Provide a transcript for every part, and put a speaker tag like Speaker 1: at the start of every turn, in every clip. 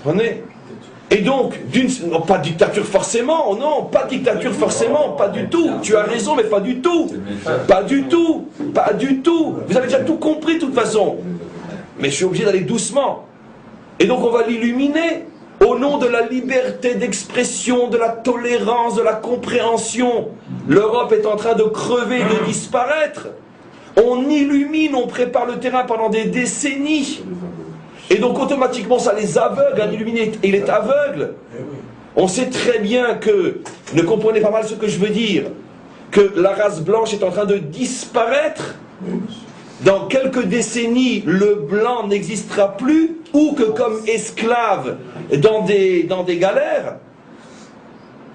Speaker 1: Comprenez? Et donc, non, pas dictature forcément, non, pas dictature forcément, pas du tout. Tu as raison, mais pas du tout. Pas du tout, pas du tout. Vous avez déjà tout compris de toute façon. Mais je suis obligé d'aller doucement. Et donc on va l'illuminer au nom de la liberté d'expression, de la tolérance, de la compréhension. L'Europe est en train de crever, de disparaître. On illumine, on prépare le terrain pendant des décennies. Et donc automatiquement ça les aveugle, un illuminé, il est aveugle. On sait très bien que, ne comprenez pas mal ce que je veux dire, que la race blanche est en train de disparaître. Dans quelques décennies, le blanc n'existera plus, ou que comme esclave dans des galères.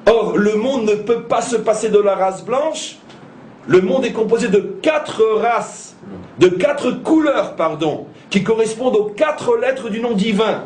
Speaker 1: Or, le monde ne peut pas se passer de la race blanche. Le monde est composé de 4 races, de 4 couleurs, pardon, qui correspondent aux 4 lettres du nom divin.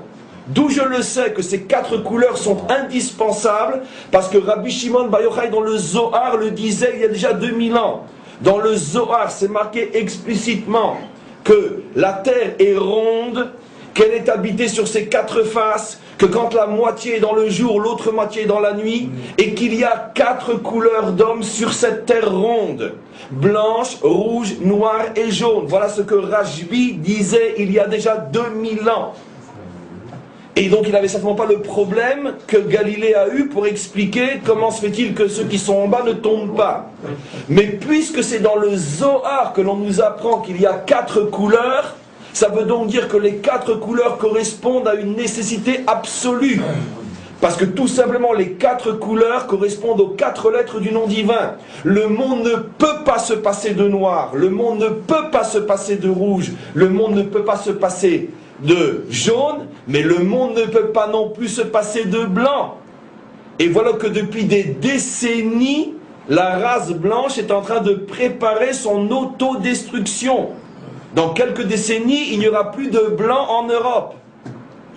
Speaker 1: D'où je le sais que ces 4 couleurs sont indispensables, parce que Rabbi Shimon Bar Yochai dans le Zohar le disait il y a déjà 2000 ans. Dans le Zohar, c'est marqué explicitement que la terre est ronde, qu'elle est habitée sur ses 4 faces, que quand la moitié est dans le jour, l'autre moitié est dans la nuit, et qu'il y a 4 couleurs d'hommes sur cette terre ronde. Blanche, rouge, noire et jaune. Voilà ce que Rashbi disait il y a déjà 2000 ans. Et donc il n'avait certainement pas le problème que Galilée a eu pour expliquer comment se fait-il que ceux qui sont en bas ne tombent pas. Mais puisque c'est dans le Zohar que l'on nous apprend qu'il y a 4 couleurs, ça veut donc dire que les 4 couleurs correspondent à une nécessité absolue. Parce que tout simplement les 4 couleurs correspondent aux 4 lettres du nom divin. Le monde ne peut pas se passer de noir, le monde ne peut pas se passer de rouge, le monde ne peut pas se passer de jaune, mais le monde ne peut pas non plus se passer de blanc. Et voilà que depuis des décennies, la race blanche est en train de préparer son autodestruction. Dans quelques décennies, il n'y aura plus de blanc en Europe.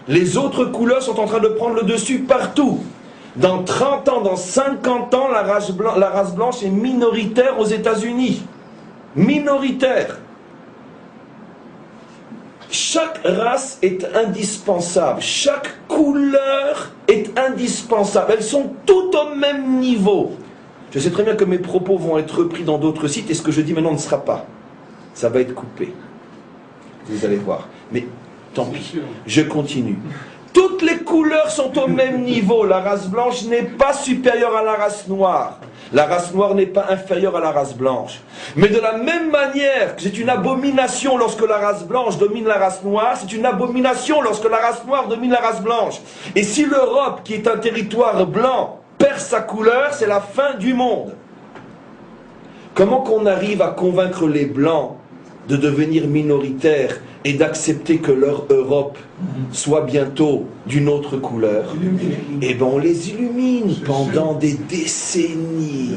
Speaker 1: Les autres couleurs sont en train de prendre le dessus partout. Dans 30 ans, dans 50 ans, la race blanche est minoritaire aux États-Unis. Minoritaire. Chaque race est indispensable. Chaque couleur est indispensable. Elles sont toutes au même niveau. Je sais très bien que mes propos vont être repris dans d'autres sites et ce que je dis maintenant ne sera pas. Ça va être coupé. Vous allez voir. Mais tant pis. Je continue. Toutes les couleurs sont au même niveau. La race blanche n'est pas supérieure à la race noire. La race noire n'est pas inférieure à la race blanche. Mais de la même manière que c'est une abomination lorsque la race blanche domine la race noire, c'est une abomination lorsque la race noire domine la race blanche. Et si l'Europe, qui est un territoire blanc, perd sa couleur, c'est la fin du monde. Comment qu'on arrive à convaincre les blancs de devenir minoritaires et d'accepter que leur Europe soit bientôt d'une autre couleur? Eh bien on les illumine pendant des décennies.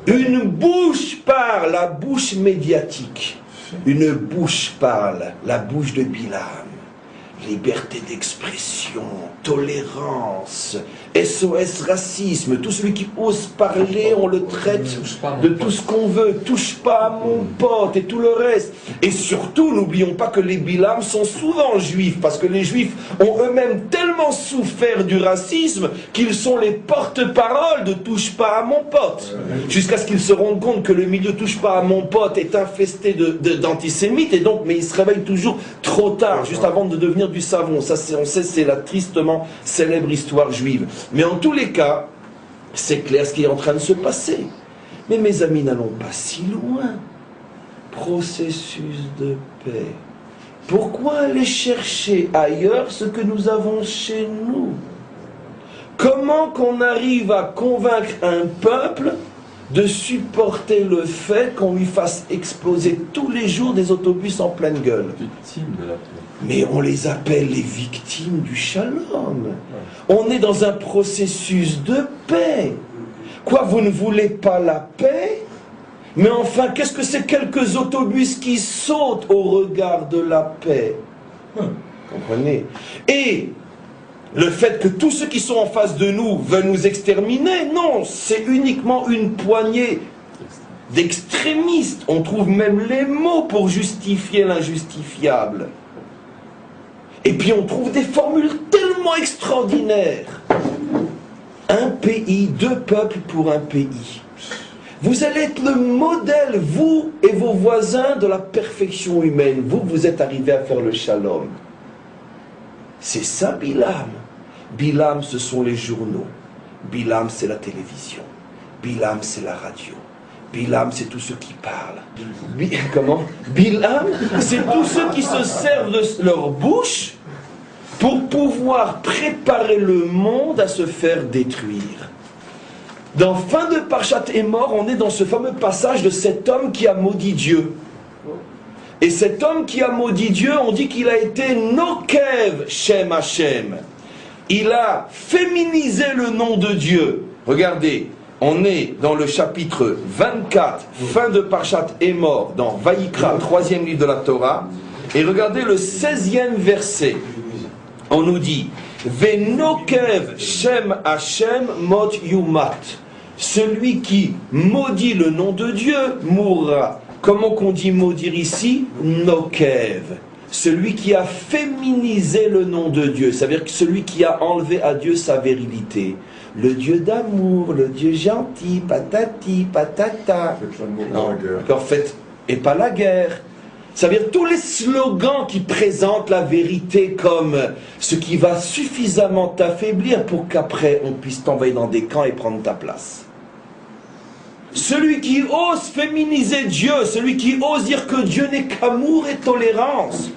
Speaker 1: Une bouche parle, la bouche médiatique. Une bouche parle, la bouche de Bilam. Liberté d'expression, tolérance, SOS racisme, tout celui qui ose parler, on le traite de tout ce qu'on veut, touche pas à mon pote et tout le reste. Et surtout, n'oublions pas que les Bilam sont souvent juifs, parce que les juifs ont eux-mêmes tellement souffert du racisme qu'ils sont les porte-parole de touche pas à mon pote. Jusqu'à ce qu'ils se rendent compte que le milieu touche pas à mon pote est infesté d'antisémites, et donc, mais ils se réveillent toujours trop tard, juste avant de devenir du savon. Ça, on sait, c'est la tristement célèbre histoire juive. Mais en tous les cas, c'est clair ce qui est en train de se passer. Mais mes amis, n'allons pas si loin. Processus de paix. Pourquoi aller chercher ailleurs ce que nous avons chez nous? Comment qu'on arrive à convaincre un peuple de supporter le fait qu'on lui fasse exploser tous les jours des autobus en pleine gueule?
Speaker 2: Victime de la paix.
Speaker 1: Mais on les appelle les victimes du shalom. On est dans un processus de paix. Quoi, vous ne voulez pas la paix? Mais enfin, qu'est-ce que c'est quelques autobus qui sautent au regard de la paix? Comprenez? Et le fait que tous ceux qui sont en face de nous veulent nous exterminer, non, c'est uniquement une poignée d'extrémistes. On trouve même les mots pour justifier l'injustifiable. Et puis on trouve des formules tellement extraordinaires. Un pays, deux peuples pour un pays. Vous allez être le modèle, vous et vos voisins, de la perfection humaine. Vous êtes arrivés à faire le shalom. C'est ça Bilam. Bilam, ce sont les journaux. Bilam, c'est la télévision. Bilam, c'est la radio. Bilam, c'est tous ceux qui parlent. Comment? Bilam, c'est tous ceux qui se servent de leur bouche pour pouvoir préparer le monde à se faire détruire. Dans fin de Parshat Emor, on est dans ce fameux passage de cet homme qui a maudit Dieu. Et cet homme qui a maudit Dieu, on dit qu'il a été Nokev Shem Hashem. Il a féminisé le nom de Dieu. Regardez, on est dans le chapitre 24, fin de Parshat Emor, dans Vaïkra, 3e livre de la Torah. Et regardez le 16e verset. On nous dit Venokev Shem Hashem Mot Yumat. Celui qui maudit le nom de Dieu mourra. Comment qu'on dit maudire ici? Nokev. Celui qui a féminisé le nom de Dieu. Ça veut dire que celui qui a enlevé à Dieu sa virilité. Le Dieu d'amour, le Dieu gentil, patati, patata. En fait, et pas la guerre. Ça veut dire tous les slogans qui présentent la vérité comme ce qui va suffisamment t'affaiblir pour qu'après on puisse t'envoyer dans des camps et prendre ta place. Celui qui ose féminiser Dieu, celui qui ose dire que Dieu n'est qu'amour et tolérance,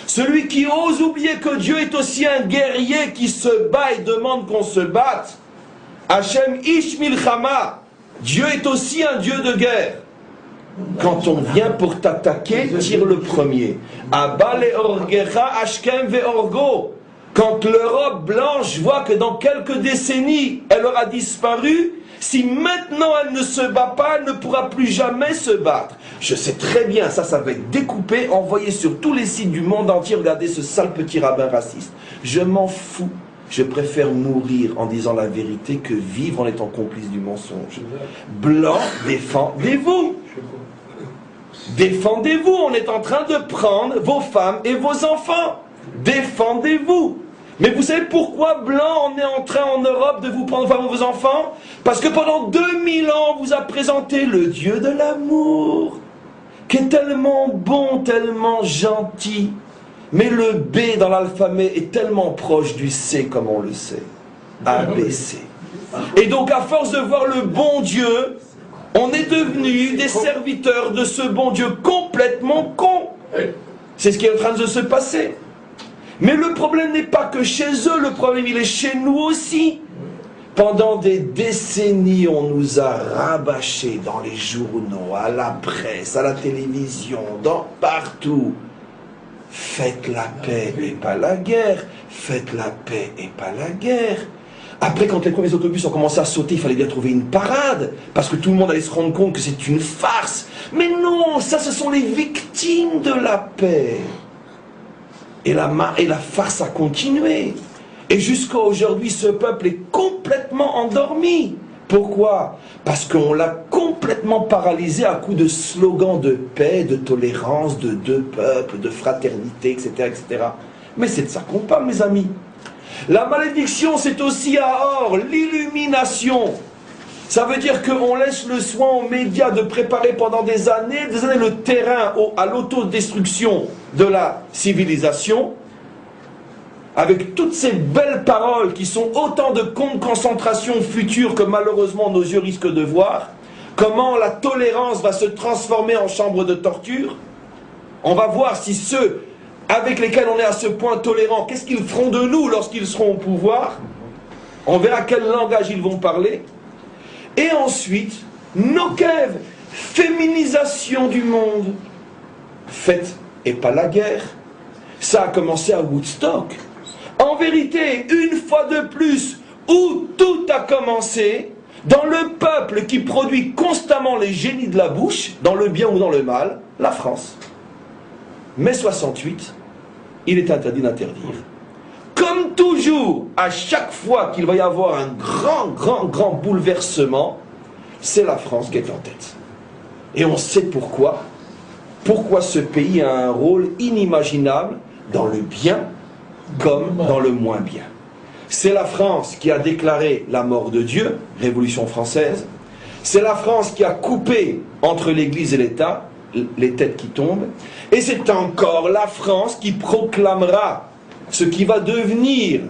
Speaker 1: celui qui ose oublier que Dieu est aussi un guerrier qui se bat et demande qu'on se batte. Hachem Ish Milchama, Dieu est aussi un Dieu de guerre. Quand on vient pour t'attaquer, tire le premier. Abba le orgecha ashkem ve orgo. Quand l'Europe blanche voit que dans quelques décennies, elle aura disparu, si maintenant elle ne se bat pas, elle ne pourra plus jamais se battre. Je sais très bien, ça va être découpé, envoyé sur tous les sites du monde entier. Regardez ce sale petit rabbin raciste. Je m'en fous. Je préfère mourir en disant la vérité que vivre en étant complice du mensonge. Blanc, défendez-vous. Défendez-vous, on est en train de prendre vos femmes et vos enfants. Défendez-vous. Mais vous savez pourquoi, blanc, on est en train en Europe de vous prendre vos femmes et vos enfants? Parce que pendant 2000 ans, on vous a présenté le Dieu de l'amour, qui est tellement bon, tellement gentil. Mais le B dans l'alphabet est tellement proche du C comme on le sait. A, B, C. Et donc à force de voir le bon Dieu, on est devenu des serviteurs de ce bon Dieu complètement con. C'est ce qui est en train de se passer. Mais le problème n'est pas que chez eux, le problème il est chez nous aussi. Pendant des décennies, on nous a rabâchés dans les journaux, à la presse, à la télévision, partout. Faites la paix et pas la guerre. Faites la paix et pas la guerre. Après, quand les premiers autobus ont commencé à sauter, il fallait bien trouver une parade, parce que tout le monde allait se rendre compte que c'est une farce. Mais non, ça, ce sont les victimes de la paix. Et la farce a continué. Et jusqu'à aujourd'hui, ce peuple est complètement endormi. Pourquoi? Parce qu'on l'a complètement paralysé à coups de slogans de paix, de tolérance, de deux peuples, de fraternité, etc., etc. Mais c'est de ça qu'on parle, mes amis. La malédiction, c'est aussi à Or, l'illumination. Ça veut dire qu'on laisse le soin aux médias de préparer pendant des années le terrain à l'autodestruction de la civilisation, avec toutes ces belles paroles qui sont autant de camps de concentration futurs que malheureusement nos yeux risquent de voir. Comment la tolérance va se transformer en chambre de torture. On va voir si ceux avec lesquels on est à ce point tolérant, qu'est-ce qu'ils feront de nous lorsqu'ils seront au pouvoir. On verra quel langage ils vont parler. Et ensuite, Nokev, féminisation du monde. Faites et pas la guerre. Ça a commencé à Woodstock. En vérité, une fois de plus, où tout a commencé, dans le peuple qui produit constamment les génies de la bouche, dans le bien ou dans le mal, la France. Mai 68, il est interdit d'interdire. Comme toujours, à chaque fois qu'il va y avoir un grand bouleversement, c'est la France qui est en tête. Et on sait pourquoi. Pourquoi ce pays a un rôle inimaginable dans le bien comme dans le moins bien. C'est la France qui a déclaré la mort de Dieu, Révolution française. C'est la France qui a coupé entre l'Église et l'État, les têtes qui tombent. Et c'est encore la France qui proclamera ce qui va devenir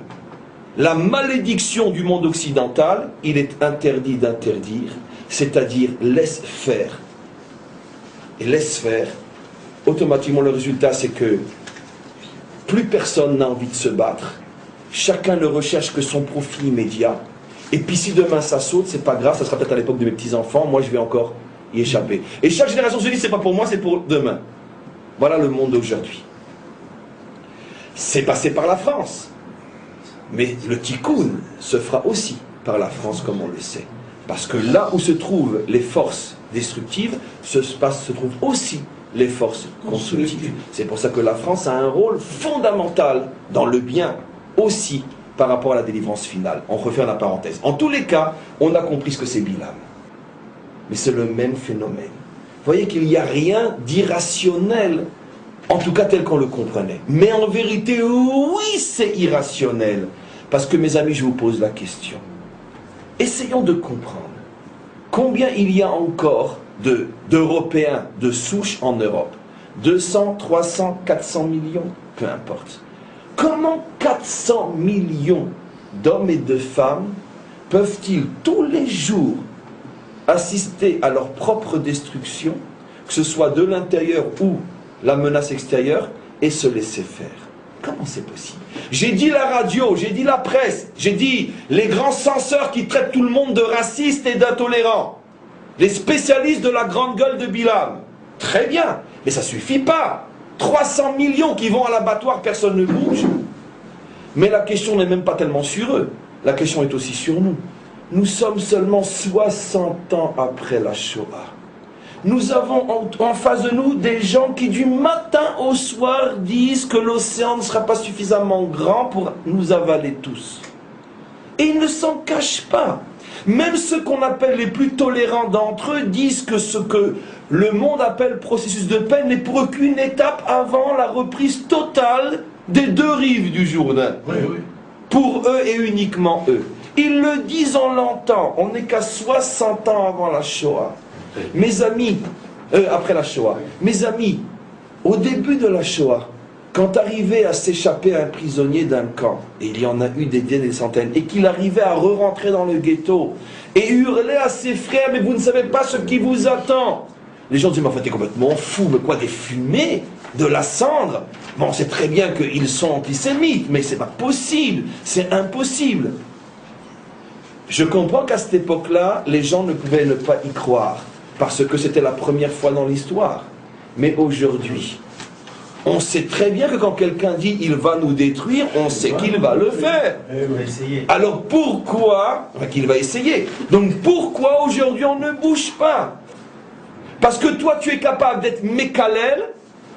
Speaker 1: la malédiction du monde occidental. Il est interdit d'interdire, c'est-à-dire laisse faire. Et laisse faire, automatiquement le résultat c'est que plus personne n'a envie de se battre, chacun ne recherche que son profit immédiat, et puis si demain ça saute, c'est pas grave, ça sera peut-être à l'époque de mes petits-enfants, moi je vais encore y échapper. Et chaque génération se dit, c'est pas pour moi, c'est pour demain. Voilà le monde d'aujourd'hui. C'est passé par la France, mais le tikkun se fera aussi par la France, comme on le sait. Parce que là où se trouvent les forces destructives, se trouvent aussi les forces constructives. C'est pour ça que la France a un rôle fondamental dans le bien aussi par rapport à la délivrance finale. On refait la parenthèse. En tous les cas, on a compris ce que c'est Bilam. Mais c'est le même phénomène. Vous voyez qu'il n'y a rien d'irrationnel, en tout cas tel qu'on le comprenait. Mais en vérité, oui, c'est irrationnel. Parce que mes amis, je vous pose la question. Essayons de comprendre combien il y a encore d'Européens de souche en Europe. 200, 300, 400 millions, peu importe. Comment 400 millions d'hommes et de femmes peuvent-ils tous les jours assister à leur propre destruction, que ce soit de l'intérieur ou la menace extérieure, et se laisser faire? Comment c'est possible? J'ai dit la radio, j'ai dit la presse, j'ai dit les grands censeurs qui traitent tout le monde de racistes et d'intolérants, les spécialistes de la grande gueule de Bilam. Très bien, mais ça ne suffit pas. 300 millions qui vont à l'abattoir, personne ne bouge. Mais la question n'est même pas tellement sur eux, la question est aussi sur nous. Nous sommes seulement 60 ans après la Shoah. Nous avons en face de nous des gens qui du matin au soir disent que l'océan ne sera pas suffisamment grand pour nous avaler tous. Et ils ne s'en cachent pas. Même ceux qu'on appelle les plus tolérants d'entre eux disent que ce que le monde appelle processus de paix n'est pour eux qu'une étape avant la reprise totale des deux rives du Jourdain. Oui, oui. Pour eux et uniquement eux. Ils le disent, on l'entend. On n'est qu'à 60 ans avant la Shoah. Mes amis, après la Shoah, mes amis, au début de la Shoah, quand arrivait à s'échapper un prisonnier d'un camp, et il y en a eu des dizaines et des centaines, et qu'il arrivait à re-rentrer dans le ghetto, et hurler à ses frères, mais vous ne savez pas ce qui vous attend. Les gens disaient, mais en fait, t'es complètement fou, mais quoi, des fumées, de la cendre? Bon, on sait très bien qu'ils sont antisémites, mais c'est pas possible, c'est impossible. Je comprends qu'à cette époque-là, les gens ne pouvaient ne pas y croire, parce que c'était la première fois dans l'histoire. Mais aujourd'hui, on sait très bien que quand quelqu'un dit « il va nous détruire », on sait qu'il va le faire. Alors pourquoi qu'il va essayer. Donc pourquoi aujourd'hui on ne bouge pas? Parce que toi tu es capable d'être mékalel,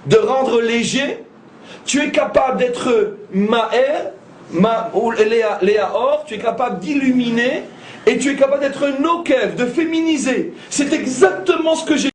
Speaker 1: de rendre léger, tu es capable d'être ma'er, léaor, tu es capable d'illuminer, et tu es capable d'être nokev, de féminiser. C'est exactement ce que j'ai